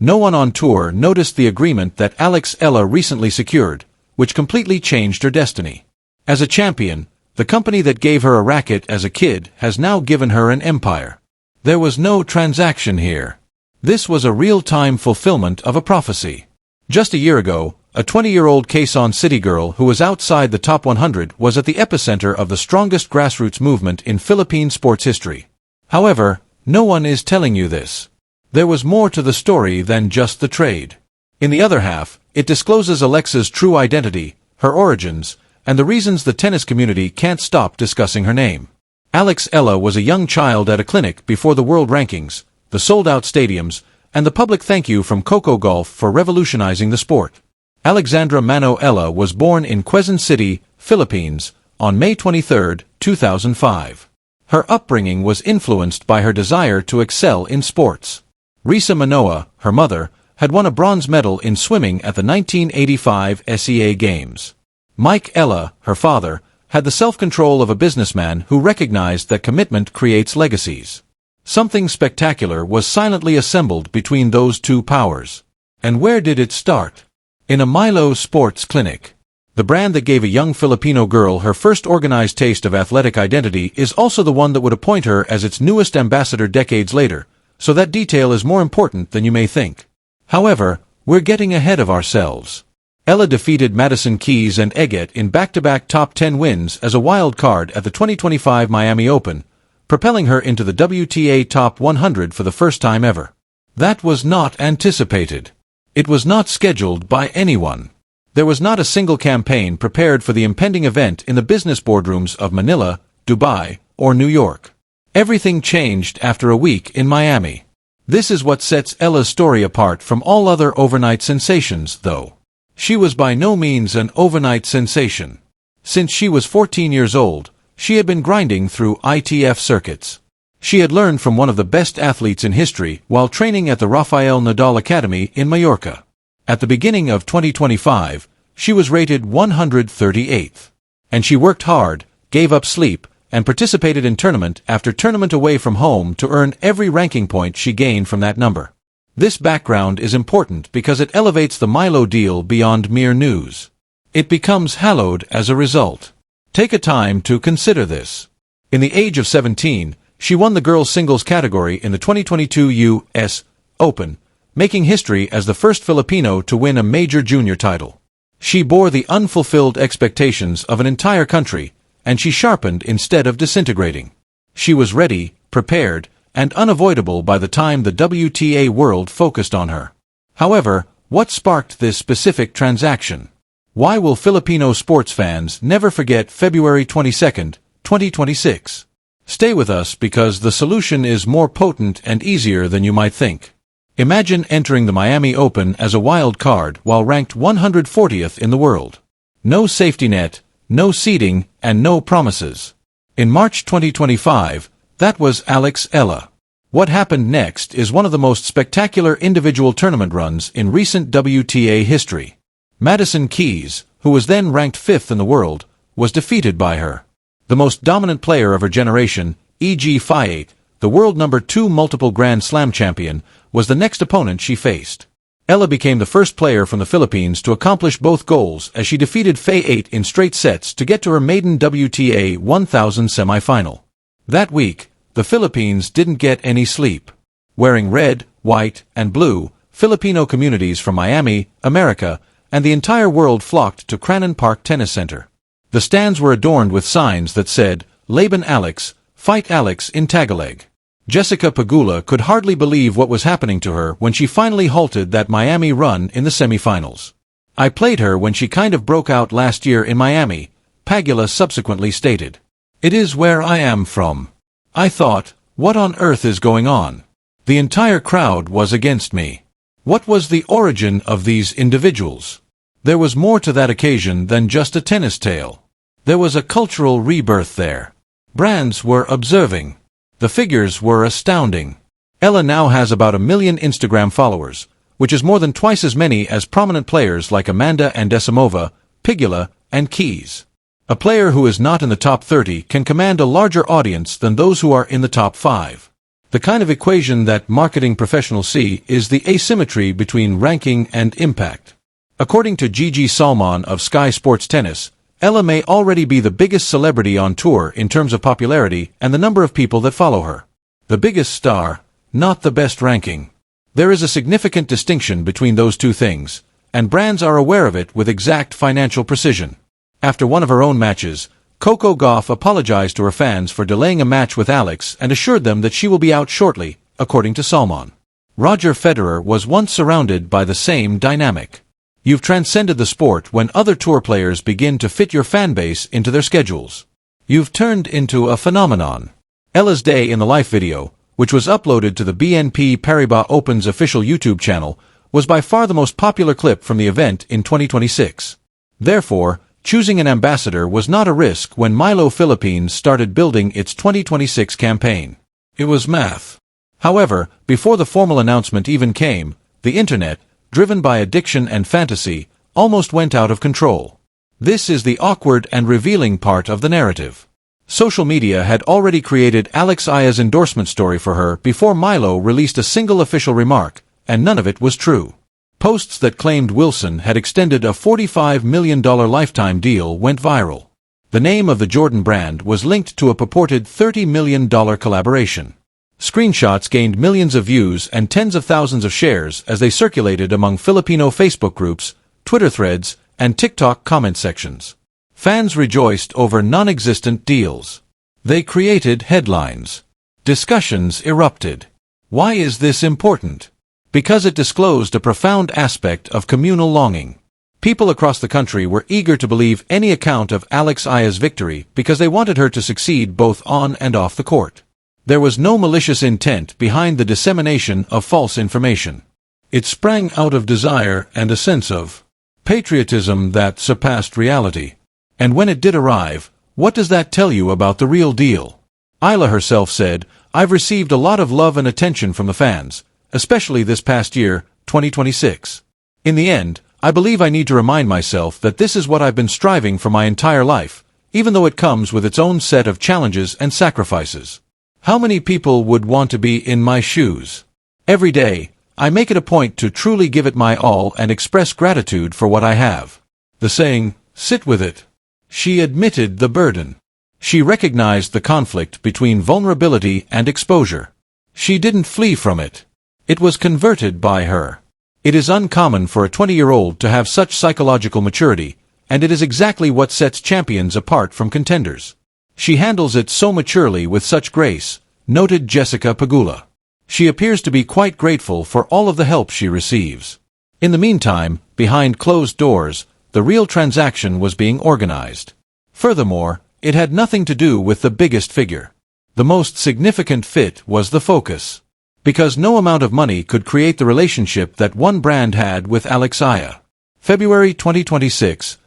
No one on tour noticed the agreement that Alex Eala recently secured, which completely changed her destiny. As a champion, the company that gave her a racket as a kid has now given her an empire. There was no transaction here. This was a real-time fulfillment of a prophecy. Just a year ago, a 20-year-old Quezon City girl who was outside the top 100 was at the epicenter of the strongest grassroots movement in Philippine sports history. However, no one is telling you this. There was more to the story than just the trade. In the other half, it discloses Alexa's true identity, her origins, and the reasons the tennis community can't stop discussing her name. Alex Eala was a young child at a clinic before the world rankings, the sold-out stadiums, and the public thank you from Coco Golf for revolutionizing the sport. Alexandra Mano Eala was born in Quezon City, Philippines, on May 23, 2005. Her upbringing was influenced by her desire to excel in sports. Risa Manoa, her mother, had won a bronze medal in swimming at the 1985 SEA Games. Mike Eala, her father, had the self-control of a businessman who recognized that commitment creates legacies. Something spectacular was silently assembled between those two powers. And where did it start? In a Milo sports clinic. The brand that gave a young Filipino girl her first organized taste of athletic identity is also the one that would appoint her as its newest ambassador decades later, so that detail is more important than you may think. However, we're getting ahead of ourselves. Eala defeated Madison Keys and Eget in back-to-back top 10 wins as a wild card at the 2025 Miami Open, propelling her into the WTA top 100 for the first time ever. That was not anticipated. It was not scheduled by anyone. There was not a single campaign prepared for the impending event in the business boardrooms of Manila, Dubai, or New York. Everything changed after a week in Miami. This is what sets Eala's story apart from all other overnight sensations, though. She was by no means an overnight sensation. Since she was 14 years old, she had been grinding through ITF circuits. She had learned from one of the best athletes in history while training at the Rafael Nadal Academy in Mallorca. At the beginning of 2025, she was rated 138th. And she worked hard, gave up sleep, and participated in tournament after tournament away from home to earn every ranking point she gained from that number. This background is important because it elevates the Milo deal beyond mere news. It becomes hallowed as a result. Take a time to consider this. In the age of 17, she won the girls' singles category in the 2022 U.S. Open, making history as the first Filipino to win a major junior title. She bore the unfulfilled expectations of an entire country, and she sharpened instead of disintegrating. She was ready, prepared, and unavoidable by the time the WTA world focused on her. However, what sparked this specific transaction? Why will Filipino sports fans never forget February 22, 2026? Stay with us because the solution is more potent and easier than you might think. Imagine entering the Miami Open as a wild card while ranked 140th in the world. No safety net, no seeding, and no promises. In March 2025, that was Alex Eala. What happened next is one of the most spectacular individual tournament runs in recent WTA history. Madison Keys, who was then ranked 5th in the world, was defeated by her. The most dominant player of her generation, E.G. Fiat, the world number 2 multiple Grand Slam champion, was the next opponent she faced. Eala became the first player from the Philippines to accomplish both goals as she defeated Fiat in straight sets to get to her maiden WTA 1000 semifinal. That week, the Philippines didn't get any sleep. Wearing red, white, and blue, Filipino communities from Miami, America, and the entire world flocked to Cranon Park Tennis Center. The stands were adorned with signs that said, "Laban Alex, Fight Alex" in Tagalog. Jessica Pagula could hardly believe what was happening to her when she finally halted that Miami run in the semifinals. "I played her when she kind of broke out last year in Miami," Pagula subsequently stated. "It is where I am from. I thought, what on earth is going on? The entire crowd was against me. What was the origin of these individuals?" There was more to that occasion than just a tennis tale. There was a cultural rebirth there. Brands were observing. The figures were astounding. Eala now has about 1 million Instagram followers, which is more than twice as many as prominent players like Amanda Anisimova, Pigula, and Keys. A player who is not in the top 30 can command a larger audience than those who are in the top 5. The kind of equation that marketing professionals see is the asymmetry between ranking and impact. According to Gigi Salmon of Sky Sports Tennis, Eala may already be the biggest celebrity on tour in terms of popularity and the number of people that follow her. The biggest star, not the best ranking. There is a significant distinction between those two things, and brands are aware of it with exact financial precision. After one of her own matches, Coco Gauff apologized to her fans for delaying a match with Alex and assured them that she will be out shortly, according to Salmon. Roger Federer was once surrounded by the same dynamic. You've transcended the sport when other tour players begin to fit your fanbase into their schedules. You've turned into a phenomenon. Eala's Day in the Life video, which was uploaded to the BNP Paribas Open's official YouTube channel, was by far the most popular clip from the event in 2026. Therefore, choosing an ambassador was not a risk when Milo Philippines started building its 2026 campaign. It was math. However, before the formal announcement even came, the internet, driven by addiction and fantasy, almost went out of control. This is the awkward and revealing part of the narrative. Social media had already created Alex Eala's endorsement story for her before Milo released a single official remark, and none of it was true. Posts that claimed Wilson had extended a $45 million lifetime deal went viral. The name of the Jordan brand was linked to a purported $30 million collaboration. Screenshots gained millions of views and tens of thousands of shares as they circulated among Filipino Facebook groups, Twitter threads, and TikTok comment sections. Fans rejoiced over non-existent deals. They created headlines. Discussions erupted. Why is this important? Because it disclosed a profound aspect of communal longing. People across the country were eager to believe any account of Alex Eala's victory because they wanted her to succeed both on and off the court. There was no malicious intent behind the dissemination of false information. It sprang out of desire and a sense of patriotism that surpassed reality. And when it did arrive, what does that tell you about the real deal? Eala herself said, "I've received a lot of love and attention from the fans, especially this past year, 2026. In the end, I believe I need to remind myself that this is what I've been striving for my entire life, even though it comes with its own set of challenges and sacrifices. How many people would want to be in my shoes? Every day, I make it a point to truly give it my all and express gratitude for what I have." The saying, "Sit with it." She admitted the burden. She recognized the conflict between vulnerability and exposure. She didn't flee from it. It was converted by her. It is uncommon for a 20-year-old to have such psychological maturity, and it is exactly what sets champions apart from contenders. She handles it so maturely with such grace, noted Jessica Pagula. She appears to be quite grateful for all of the help she receives. In the meantime, behind closed doors, the real transaction was being organized. Furthermore, it had nothing to do with the biggest figure. The most significant fit was the focus. Because no amount of money could create the relationship that one brand had with Alex Eala. February 2026,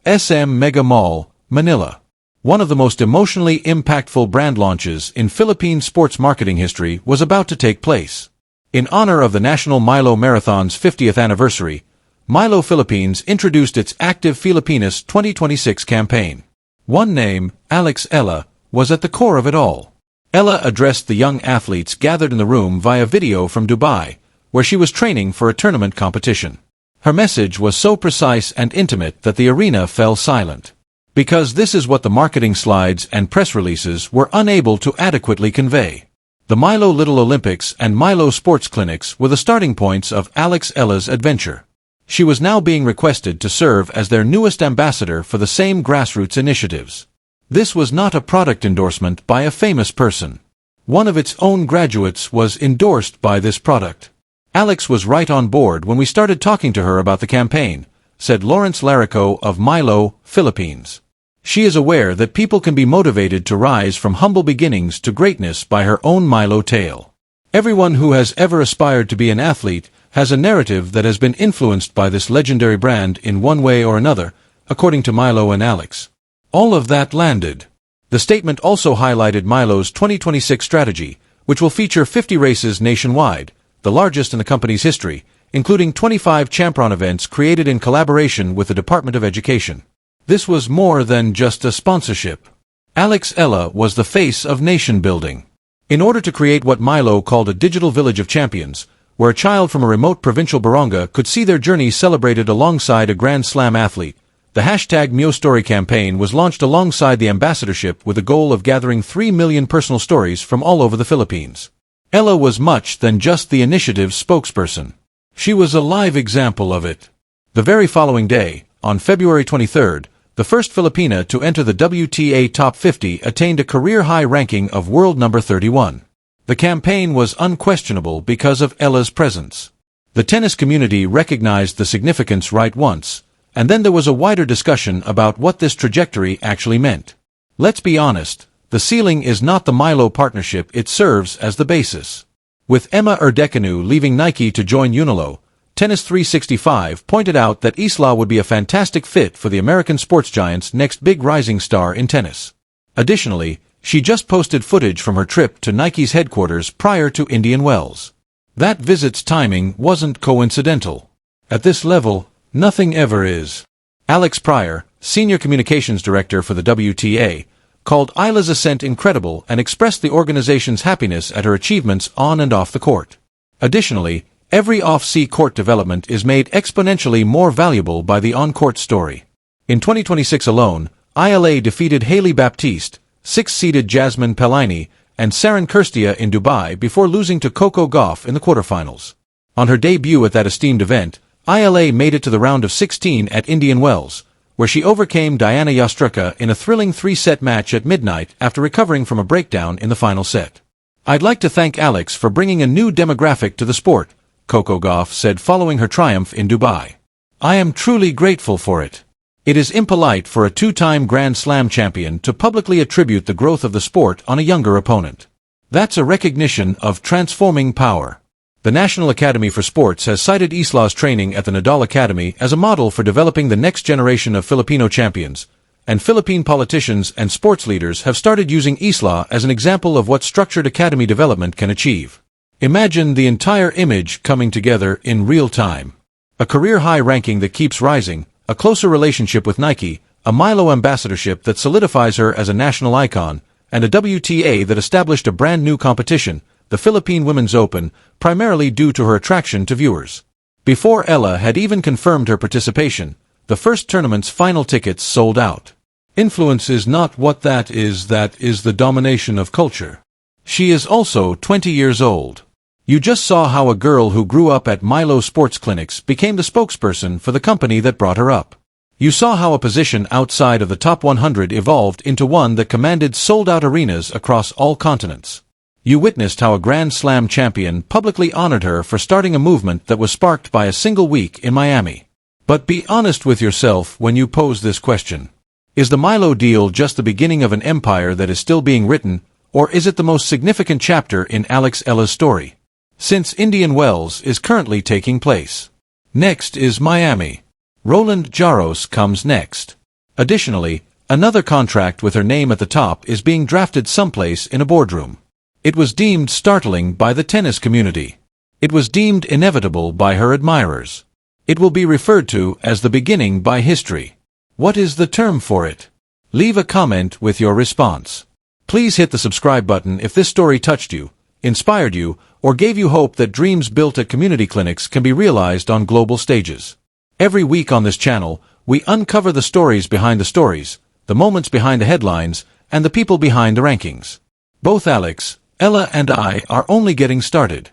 SM Mega Mall, Manila. One of the most emotionally impactful brand launches in Philippine sports marketing history was about to take place. In honor of the National Milo Marathon's 50th anniversary, Milo Philippines introduced its Active Filipinas 2026 campaign. One name, Alex Eala, was at the core of it all. Eala addressed the young athletes gathered in the room via video from Dubai, where she was training for a tournament competition. Her message was so precise and intimate that the arena fell silent. Because this is what the marketing slides and press releases were unable to adequately convey. The Milo Little Olympics and Milo Sports Clinics were the starting points of Alex Eala's adventure. She was now being requested to serve as their newest ambassador for the same grassroots initiatives. This was not a product endorsement by a famous person. One of its own graduates was endorsed by this product. Alex was right on board when we started talking to her about the campaign, said Lawrence Larico of Milo, Philippines. She is aware that people can be motivated to rise from humble beginnings to greatness by her own Milo tale. Everyone who has ever aspired to be an athlete has a narrative that has been influenced by this legendary brand in one way or another, according to Milo and Alex. All of that landed. The statement also highlighted Milo's 2026 strategy, which will feature 50 races nationwide, the largest in the company's history, including 25 Champron events created in collaboration with the Department of Education. This was more than just a sponsorship. Alex Eala was the face of nation building. In order to create what Milo called a digital village of champions, where a child from a remote provincial barangay could see their journey celebrated alongside a Grand Slam athlete, the hashtag #MioStory campaign was launched alongside the ambassadorship with the goal of gathering 3 million personal stories from all over the Philippines. Eala was much than just the initiative's spokesperson. She was a live example of it. The very following day, on February 23rd, the first Filipina to enter the WTA Top 50 attained a career-high ranking of world number 31. The campaign was unquestionable because of Eala's presence. The tennis community recognized the significance right once, and then there was a wider discussion about what this trajectory actually meant. Let's be honest, the ceiling is not the Milo partnership, it serves as the basis. With Emma Erdekanu leaving Nike to join Unilo, Tennis 365 pointed out that Eala would be a fantastic fit for the American sports giant's next big rising star in tennis. Additionally, she just posted footage from her trip to Nike's headquarters prior to Indian Wells. That visit's timing wasn't coincidental. At this level, nothing ever is. Alex Pryor, Senior Communications Director for the WTA, called Eala's ascent incredible and expressed the organization's happiness at her achievements on and off the court. Additionally, every off-court development is made exponentially more valuable by the on-court story. In 2026 alone, Eala defeated Hailey Baptiste, 6th-seeded Jasmine Pelaini, and Saran Kirstia in Dubai before losing to Coco Gauff in the quarterfinals. On her debut at that esteemed event, Eala made it to the round of 16 at Indian Wells, where she overcame Diana Yastrika in a thrilling 3-set match at midnight after recovering from a breakdown in the final set. "I'd like to thank Alex for bringing a new demographic to the sport," Coco Gauff said following her triumph in Dubai. "I am truly grateful for it. It is impolite for a 2-time Grand Slam champion to publicly attribute the growth of the sport on a younger opponent. That's a recognition of transforming power." The National Academy for Sports has cited Eala's training at the Nadal Academy as a model for developing the next generation of Filipino champions, and Philippine politicians and sports leaders have started using Eala as an example of what structured academy development can achieve. Imagine the entire image coming together in real time. A career-high ranking that keeps rising, a closer relationship with Nike, a Milo ambassadorship that solidifies her as a national icon, and a WTA that established a brand-new competition, the Philippine Women's Open, primarily due to her attraction to viewers. Before Eala had even confirmed her participation, the first tournament's final tickets sold out. Influence is not what that is the domination of culture. She is also 20 years old. You just saw how a girl who grew up at Milo Sports Clinics became the spokesperson for the company that brought her up. You saw how a position outside of the top 100 evolved into one that commanded sold-out arenas across all continents. You witnessed how a Grand Slam champion publicly honored her for starting a movement that was sparked by a single week in Miami. But be honest with yourself when you pose this question. Is the Milo deal just the beginning of an empire that is still being written, or is it the most significant chapter in Alex Eala's story? Since Indian Wells is currently taking place. Next is Miami. Roland Garros comes next. Additionally, another contract with her name at the top is being drafted someplace in a boardroom. It was deemed startling by the tennis community. It was deemed inevitable by her admirers. It will be referred to as the beginning by history. What is the term for it? Leave a comment with your response. Please hit the subscribe button if this story touched you, inspired you, or gave you hope that dreams built at community clinics can be realized on global stages. Every week on this channel, we uncover the stories behind the stories, the moments behind the headlines, and the people behind the rankings. Both Alex, Eala, and I are only getting started.